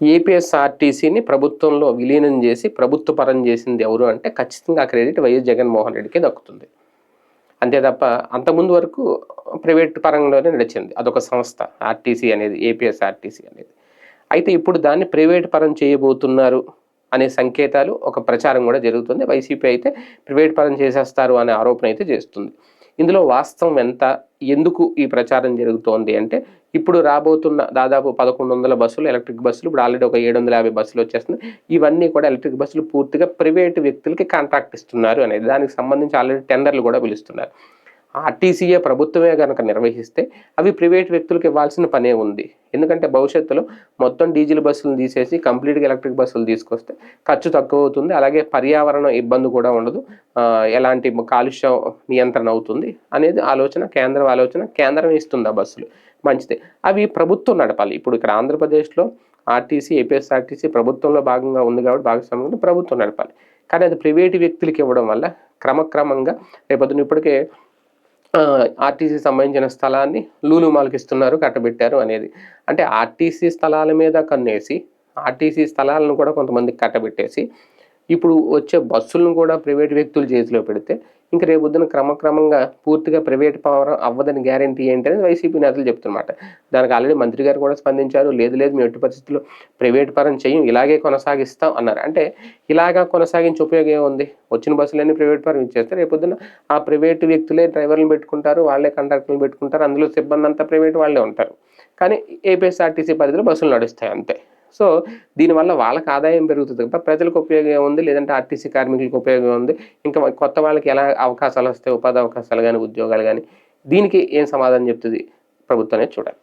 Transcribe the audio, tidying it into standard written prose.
ఏపీఎస్ఆర్టీసీని ప్రభుత్వంలో విలీనం చేసి ప్రభుత్వ పరం చేసింది ఎవరు అంటే ఖచ్చితంగా ఆ క్రెడిట్ వైఎస్ జగన్మోహన్ రెడ్డికి దక్కుతుంది. అంతే తప్ప అంతకుముందు వరకు ప్రైవేట్ పరంలోనే నడిచింది అదొక సంస్థ ఆర్టీసీ అనేది, ఏపీఎస్ఆర్టీసీ అనేది. అయితే ఇప్పుడు దాన్ని ప్రైవేట్ పరం చేయబోతున్నారు అనే సంకేతాలు, ఒక ప్రచారం కూడా జరుగుతుంది. వైసీపీ అయితే ప్రైవేట్ పరం చేసేస్తారు అనే ఆరోపణ అయితే చేస్తుంది. ఇందులో వాస్తవం ఎంత, ఎందుకు ఈ ప్రచారం జరుగుతోంది అంటే, ఇప్పుడు రాబోతున్న దాదాపు 1100 బస్సులు, ఎలక్ట్రిక్ బస్సులు, ఇప్పుడు ఆల్రెడీ ఒక 750 బస్సులు వచ్చేస్తున్నాయి. ఇవన్నీ కూడా ఎలక్ట్రిక్ బస్సులు పూర్తిగా ప్రైవేటు వ్యక్తులకి కాంట్రాక్ట్ ఇస్తున్నారు అనేది, దానికి సంబంధించి ఆల్రెడీ టెండర్లు కూడా పిలుస్తున్నారు. ఆర్టీసీఏ ప్రభుత్వమే కనుక నిర్వహిస్తే అవి ప్రైవేట్ వ్యక్తులకు ఇవ్వాల్సిన పనే ఉంది. ఎందుకంటే భవిష్యత్తులో మొత్తం డీజిల్ బస్సులను తీసేసి కంప్లీట్గా ఎలక్ట్రిక్ బస్సులు తీసుకొస్తే ఖర్చు తక్కువ అవుతుంది, అలాగే పర్యావరణ ఇబ్బంది కూడా ఉండదు, ఎలాంటి కాలుష్యం నియంత్రణ అవుతుంది అనేది ఆలోచన, కేంద్రం ఆలోచన. కేంద్రం ఇస్తుంది ఆ బస్సులు, మంచిదే. అవి ప్రభుత్వం నడపాలి. ఇప్పుడు ఇక్కడ ఆంధ్రప్రదేశ్లో ఆర్టీసీ, ఏపీఎస్ఆర్టీసీ ప్రభుత్వంలో భాగంగా ఉంది కాబట్టి, భాగస్వామ్యంగా ప్రభుత్వం నడపాలి. కానీ అది ప్రైవేటు వ్యక్తులకి ఇవ్వడం వల్ల క్రమక్రమంగా రేపొద్దున ఇప్పటికే ఆర్టీసీ సంబంధించిన స్థలాన్ని లూలు మాల్కి ఇస్తున్నారు, కట్టబెట్టారు అనేది. అంటే ఆర్టీసీ స్థలాల మీద కన్నేసి, ఆర్టీసీ స్థలాలను కూడా కొంతమందికి కట్టబెట్టేసి, ఇప్పుడు వచ్చే బస్సులను కూడా ప్రైవేట్ వ్యక్తుల చేతిలో పెడితే ఇంక రేపొద్దున క్రమక్రమంగా పూర్తిగా ప్రైవేట్ పవర్ అవ్వదని గ్యారంటీ ఏంటి అనేది వైసీపీ నేతలు చెప్తున్నమాట. దానికి ఆల్రెడీ మంత్రి గారు కూడా స్పందించారు. లేదు మేము ఎట్టి పరిస్థితుల్లో ప్రైవేట్ పరం చేయం, ఇలాగే కొనసాగిస్తాం అన్నారు. అంటే ఇలాగా కొనసాగించి ఉపయోగం ఏముంది? వచ్చిన బస్సులన్నీ ప్రైవేట్ పరం ఇచ్చేస్తే రేపొద్దున ఆ ప్రైవేట్ వ్యక్తులే డ్రైవర్లను పెట్టుకుంటారు, వాళ్ళే కండక్టర్లు పెట్టుకుంటారు, అందులో సిబ్బంది అంతా ప్రైవేట్ వాళ్ళే ఉంటారు. కానీ ఏపీఎస్ఆర్టీసీ పరిధిలో బస్సులు నడుస్తాయి అంతే. సో దీనివల్ల వాళ్ళకి ఆదాయం పెరుగుతుంది తప్ప ప్రజలకు ఉపయోగం ఏముంది, లేదంటే ఆర్టీసీ కార్మికులకు ఉపయోగం ఉంది, ఇంకా కొత్త వాళ్ళకి ఎలా అవకాశాలు వస్తాయి, ఉపాధి అవకాశాలు కానీ, ఉద్యోగాలు కానీ, దీనికి ఏం సమాధానం చెప్తుంది ప్రభుత్వం అనేది చూడాలి.